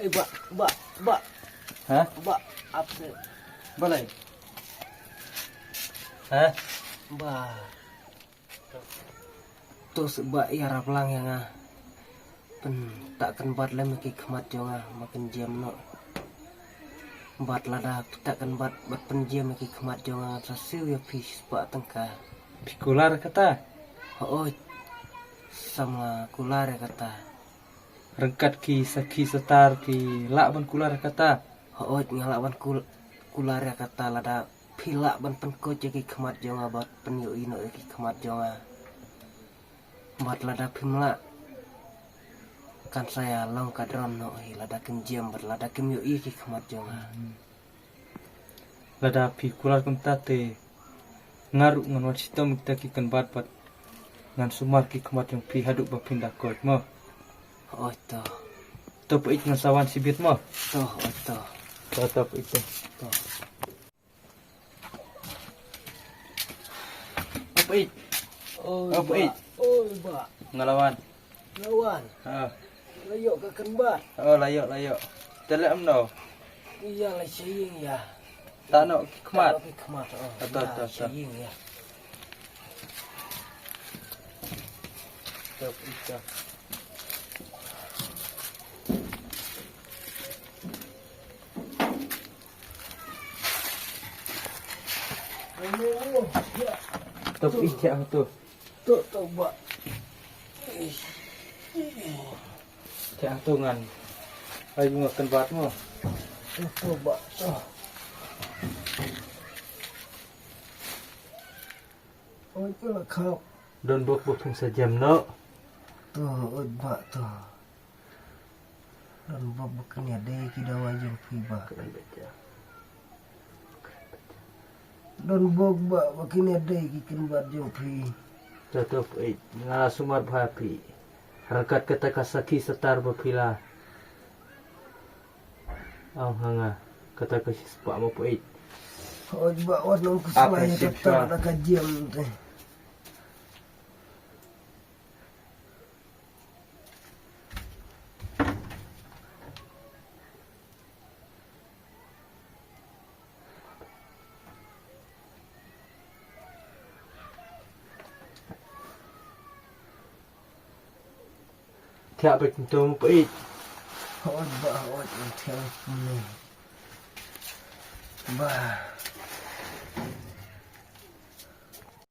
Ba. Hah? Ba, apa? Balai. Hah? Ba. Tos ba ya raplang yang takkan bat lem ki khmat jonga makin jam no. Bat lada takkan bat penjam ki khmat jonga trasiu ya pis ba tengka. Pikular kata. Oh, sama kular kata. Rengkat ki saki setar ki lakban kular kata. Oh, ngalaban kular kata lada pilak ban penko ki khmat jonga bat penyu ino ki khmat jonga. Bat lada pimla kan saya long kadron no lada kenjam bat lada kemyu ki khmat jonga. Lada pikular kumtate. Ngaruk ngan wacita mikta ki kan bat ngan sumar ki kemat yang pi haduk bapindah kot mo. Oh to. To pait ngan sawan sibit mo. To oh to. To pait to. Pait. Oh pait. Oh ba. Ngalawan. Lawan. Ha. Layok ke kenbat. Oh layok. Telek amno. Iya lah saying ya. Tak nak kemat. Tapi kemat. Oh. Betul. Saying ya. To pait to. Oh ya. To pait yang tu. To ba. Yang tu ngan. Ai bunga kan bat mo. To ba. To. Oh itu lah kau. Don bok pung sejam no. To oh ba to. Dan ba bukan ya deh kita wajib piba. Dan bok ba bukan ya deh kita buat jopi. To pait. Ngala sumar bhapi. Rengkat kata kasaki setar bapila. Oh hanga. Kata kasi sepak mo pait. Oh ba orang kesuai tetap ada kajian teh. Tiap betul mo pait. Oh ba yang tiang ni. Ba.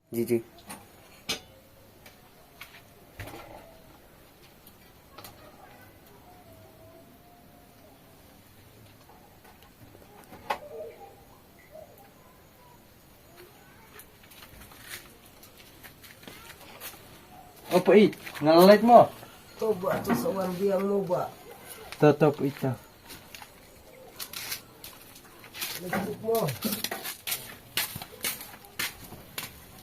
Jiji. Oh pait. Ngalit mo. To ba to sawan biang mo ba. To pait to. Lekuk mo.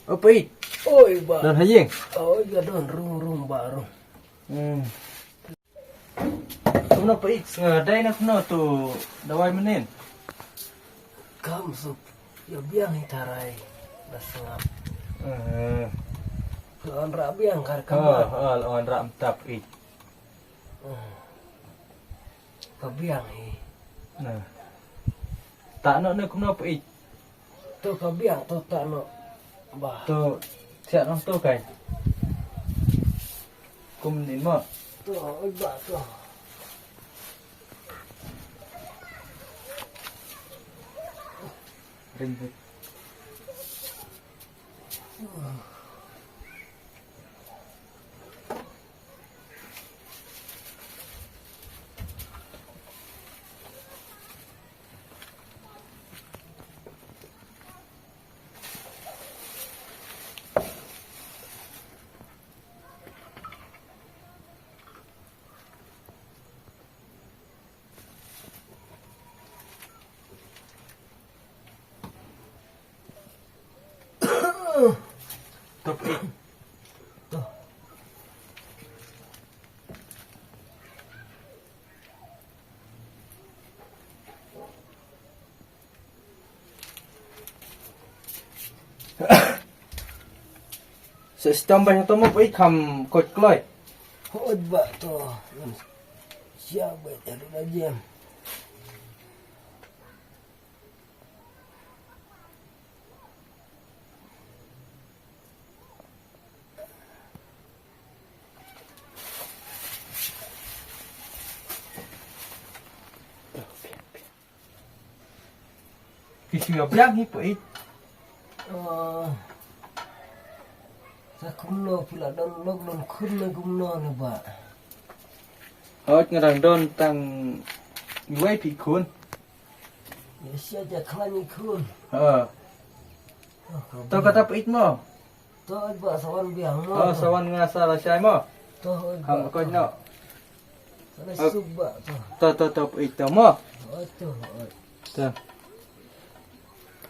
Oh pait. Oi ba. Don hayeng. Oh ya don rum baru. Kuno pait. Ngadai na kuno tu dawai menin. Kam sup. Ya biang hitarai. Basngap. Lawan rabiang kar kamar. Lawan ram tap it. Kabiang hi. Nah. Tak nak nak kuno pait. To kabiang to tak no. Bah. Tu siap nang tu kan. Kum ni mo. To oi ba to. Ring. Top 8. To. Sistem banyak tu mo pait kam kot kloi. Hod ba to. Siapa jadi aja. Kisah biang hi pait. Sa kumno pula don log don khun kumno ne ba. Hot ngarang don tang iwai pi kun. Ya sia ja khlani khun. To kata pait mo. To ba sawan biang mo. Sawan ngasa rasai mo. To Ham ko no. Sana subba to. To pait to mo. To. To.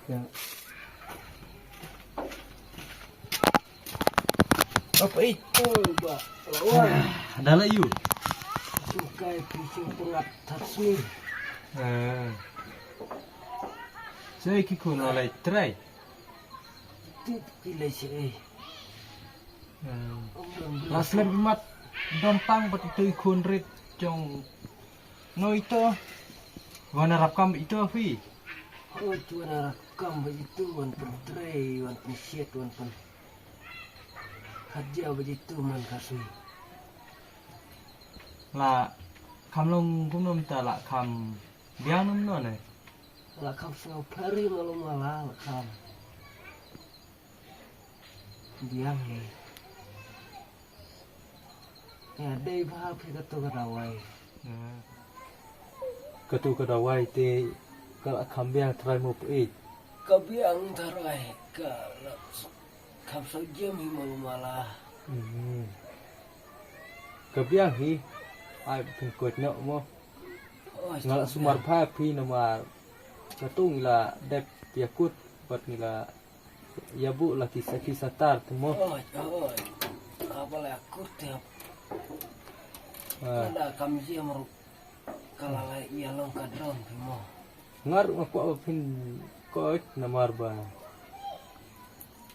Ya. Apa it? Ba. Adalah you. Sukai pising pengat tatsmi. Saya kikun oleh try. Tip pilih si. Lasler bimat don pang bat itu ikun rit jong no itu wana rapkam itu afi. Oh tuan rakam begitu wan pentrai wan pensiat wan pen kerja begitu man kasih. La kam long kum nom ta la kam biang nom no ne. Lah kam sengau pari malu malah kam. Diam ni. Ya dai bah pi kata kadawai. Ketu kadawai te kalau kam biang try mo pait. Kabiang tarai ka kam saja mi malu malah. Kebiang hi ai pengkot no mo. Ngalak sumar pha pi nama katung la dep yakut bat nila yabu la kisah tar tumo. Apa lah aku tiap. Ada kami sih yang kalau ia long kadron mo. Ngaruh aku apa pin kot namar ba.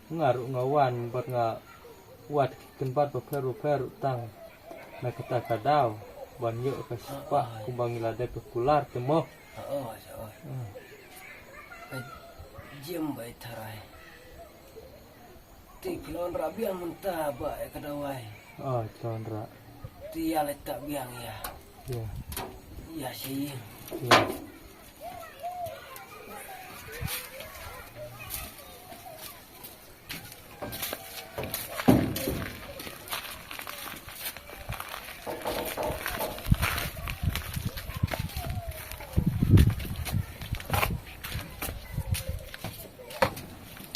Ngaruh ngawan bat nga wat kenbat ba peru tang na kata kadau ban yo ka sipa kumbang ila dep kular tumo. Jam baik tarai. Tik filon rabi yang mentah baik kadawai. Chandra. Dia letak biang ya. Ya. Ya sih. Ya.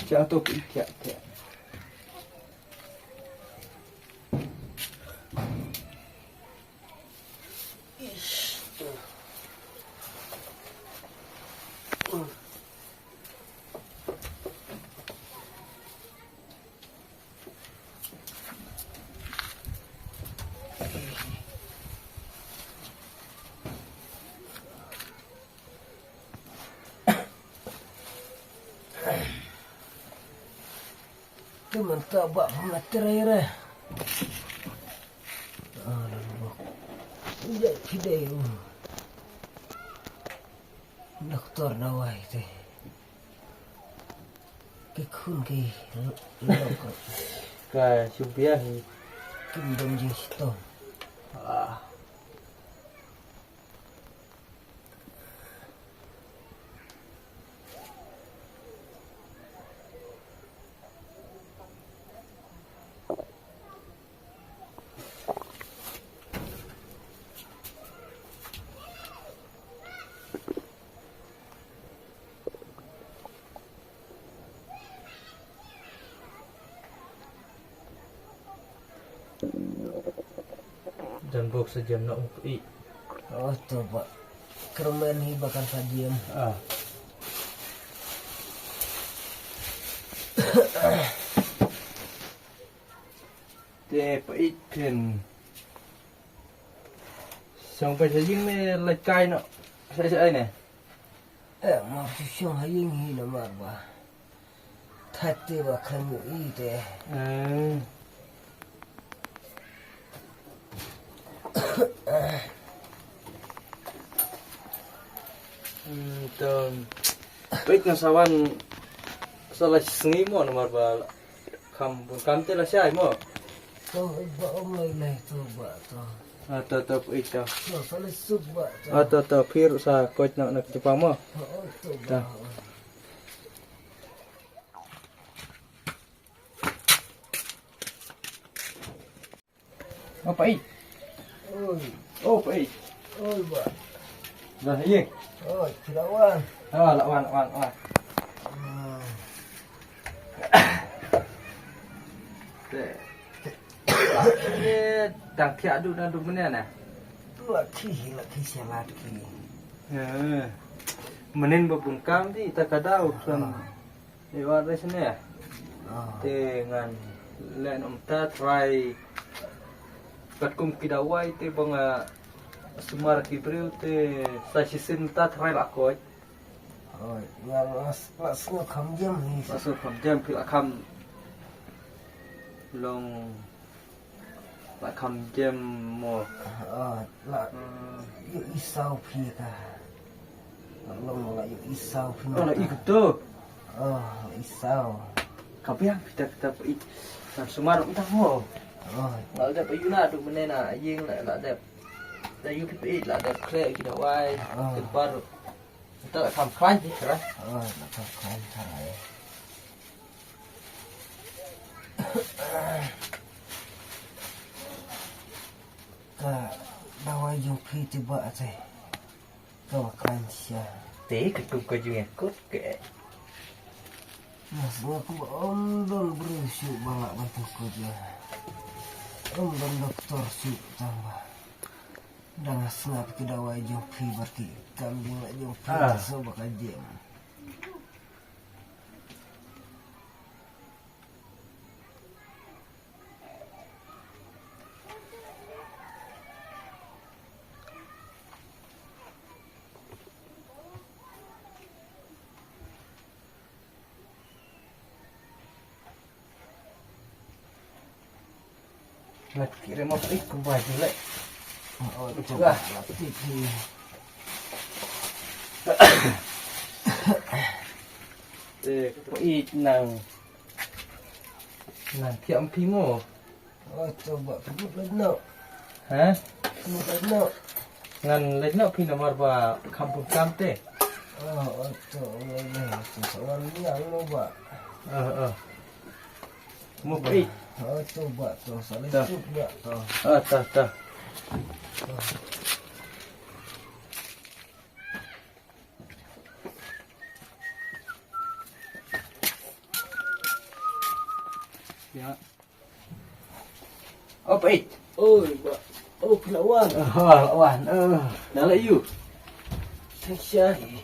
Jatuh ke ikat. Tu mentah bak mengaterai re. Tidak kidai. Doktor dawai tu. Kekun ke lokal. Ka subiah hi. Kimbang jing sitom. Dan bok sejam nak upi. Oh tu pak. Kermen hi bakal sajian. Te pait pen. Sampai sajing me lekai nak. Saya ne. Maaf siang haying hi namar ba. Thate bakal mu i te. Tong baik ngasawan salah sengi mo nomor bal kam te la sai mo to ba lai to ba to atau itu to salah sub ba to atau pir sa coach nak Jepang mo to dah apa ini oi oh apa ini oi ba dah iya oi kirawan lawan đang thiệt đủ đang đúng này nè laki salat ki menin babung kam di tak kadau kan lewat dari sini ya dengan len ta try patkum kidawai te banga sumar kibril te sasisin ta try lakoi oi ngal las ngo kham jam ni masuk jam pil akam long lakam jam mo la yu isau phi ka long la yu isau phi oh lah ikut tu isau kapiang kita pergi dan sumar entah mo la ada payuna tu menena yeng la ada da yu pi la ada clear kita wai baru kita kam klan je kan la ka khan thai ka dawai yung phi tiba ate ka khan sia te ketum ko jung kot ke mas aku ondol berusu balak bantu ko dia ondol doktor su tambah dan sengap ke dawai yung phi berarti kambing la yung phi so bakal jem nak kira mau pergi kembali dulu coba latih pergi nang tiap pimo coba kebut lenok ha kebut lenok ngan lenok pi nomor ba kampung kamte soal yang loba mau pergi coba tuh saling Dah. coba tuh tah ya oh pergi kelawan lawan dah lah you syahi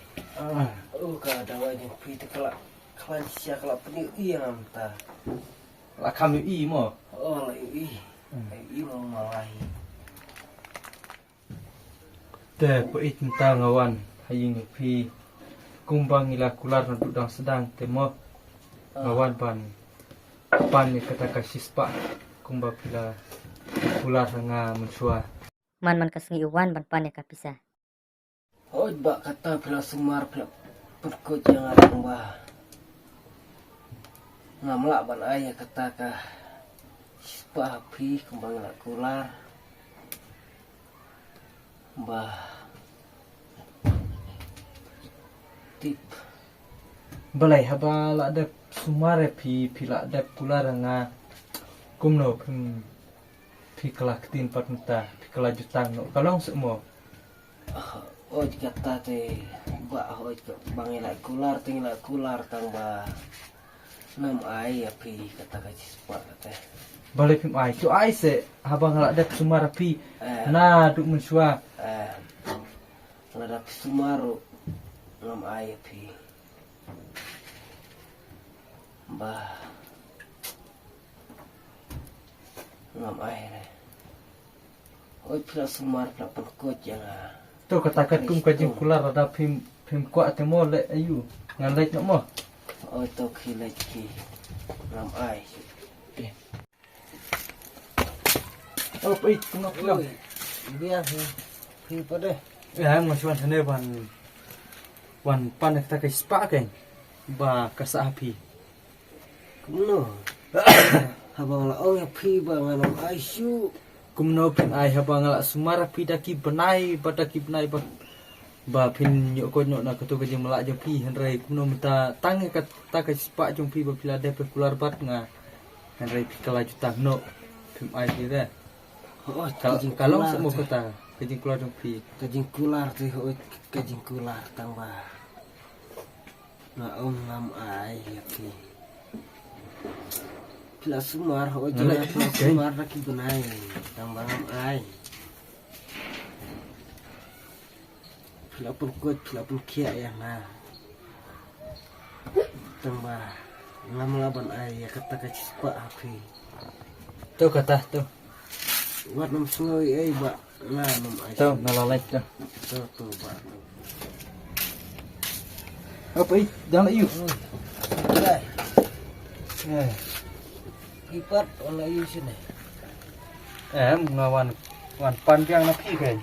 ka dawa yang pita kelak kalan sya kelak penik yang ta lah kami i mo la i mau malahi te pergi tentang ngawan haying pi kumbang ila kular dudang sedang temo ngawan pan ni kata kasispa kumba pila kular nga mensua man kasengi uwan ban pan ya kapisa bak kata pila sumar pila perkut yang ada mbah ngamlak ban ayah kata ka spa api kembang nak kular mbah tip balai haba la de sumare pila de kular nga kumno pi kala ketin patnta pi kala jutang no kalong semua kata te bak bang tinggal kular tambah nam ai api kata ka spa kata balai pim ai tu ai se haba ngala de sumara pi na duk mensua lada sumaru nam ai api bah ngam air pila sumar pila perkut yang tu katakan kum kajing kular ada pim kuat temo le ayu ngan lek nak mo to khilai ki ngam ai pergi tengok film biar pi pada ya masih sana ban wan pan kita kai spa kan ba kasa api kumno habang laong ya phi ba nganong aisu kumno pin ai haba ngala sumar api daki benai ba ba pin yo ko no na ketu ke melak jo pi henrai kumno minta tangi kata kai spa jong pi ba pila de pekular bat nga henrai pi kala jutang no pim ai kira kalau semua kota kejing keluar jong pi kajing kular tu hoi kajing kular tang ba na om ngam ai ya phi pila sumar hoi jona pila sumar laki benai tang ba ngam ai pila pun kuat pila pun kia ya na tang ba ngam laban ai ya kata kajing spa api tuh kata tuh wat nam sungoi ai ba na nam ai tuh ngalalek tuh tu ba apa ih jangan iu dai eh ipat ola iu sini ngawan wan panjang na pi kan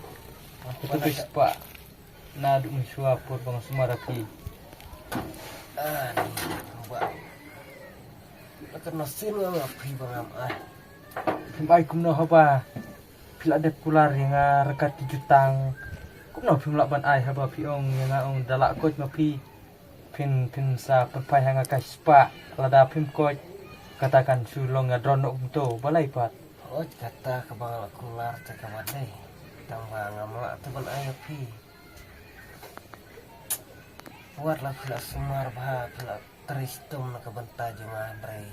aku tuh spa na du misua por bang sumara pi ba akan nasin nga pi bangam ai Pimai kumno haba pila de pular yang rekat 7 jutang kumno pimla ban ai haba piong yang ong dalak coach ma pi pin sa perpai hanga kai spa lada pim coach katakan sulong ngadronok to balai pat oh kata ke bangala kular cakabat deh tambah ngamla tu ban ai pi buatlah pila sumar bah pila teristum na kabenta jangan rei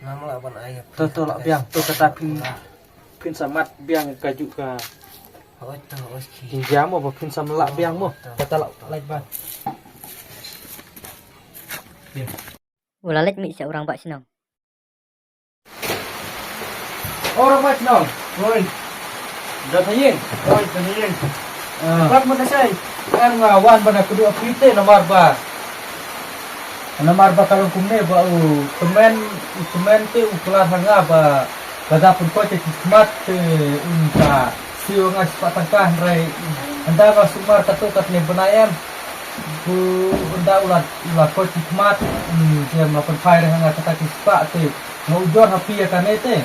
ngamla ban ai to lak biang to kata pin samat biang kaju ka oh tu oski jinjam mo pin sam lak biang mo kata lak lain ban Ulalek mi sia orang bak sinong. orang mas no oi dah thayin bak mo nasay kan ngawan bana kedua prite nomor ba kalau kumne ba temen te uklar hanga ba bada pun ko te kismat te unta sio ngas patangkah rai anda ba sumar kat ne benayam bu unda ulat ko kismat dia melakukan fire hanga kata kispa te mau jor hapi ya kanete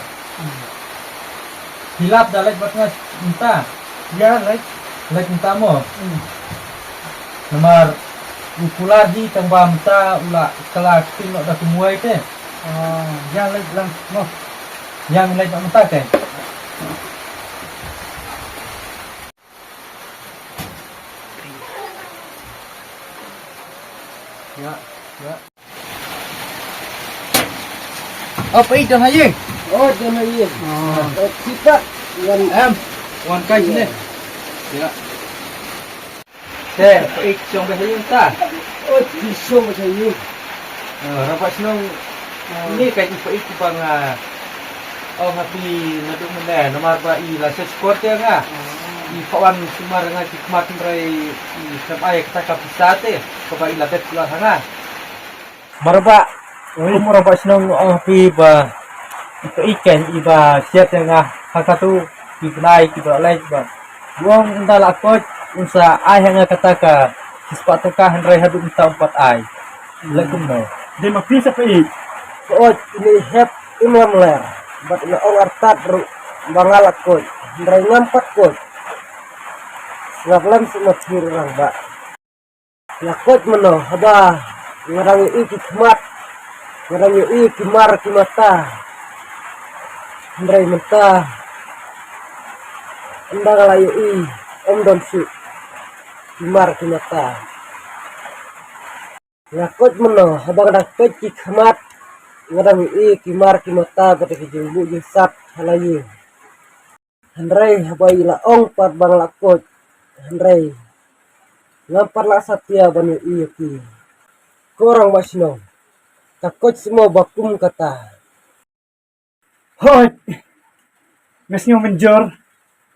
hilap dalek bat ngas minta ya lek minta mo nomor ukular di tambah minta ula kelak tinok dah semua itu yang lek lang no yang lek nak minta kan ya apa itu haye oh jangan iya kita yang wan kai sini ya teh ik song haye ta oh pisau macam ini rapat senang ini kayak ik bang oh happy naduk menda nomor ba I la sport ya nga I kawan sumar nga kematin rai I sampai kata kapisate kaba ila tet kula hanga marba umur ba senang happy ba ikan iba siat nga hakatu ibnai kiba lai ba buang ndala kot unsa ai hanga kata ka sepatu ka rai hadu minta 4 ai lakum no Dia mapisa pa ik. oh ini hep ini meler bat na ong artat bangalak ko ndray ngampat ko ngaplam sumat hirang ba yakot mano haba ngarang iki kmat ngarang iki kimar kimata ndray mata ndang layu I om don su kimar kimata yakot mano haba ngarang iki kmat ngarang I kimar kimata ketika jumbu jisat halayu Handrai habai la ong par bang lakot Handrai ngampar la satya bani I ki korang basno takot semua bakum kata Hoi. Ngasnyo menjor.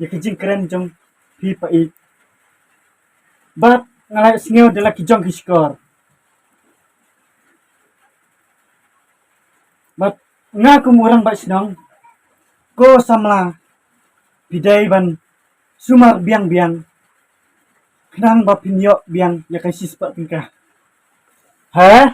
Ya kijing keren jong pi pa ik. Bat ngalay snyo dala kijong hiskor. Bat nga kumurang ba sinong ko samla bidai ban sumar biang-biang Kenang ba pinyo biang ya kay sispa tingkah. Ha?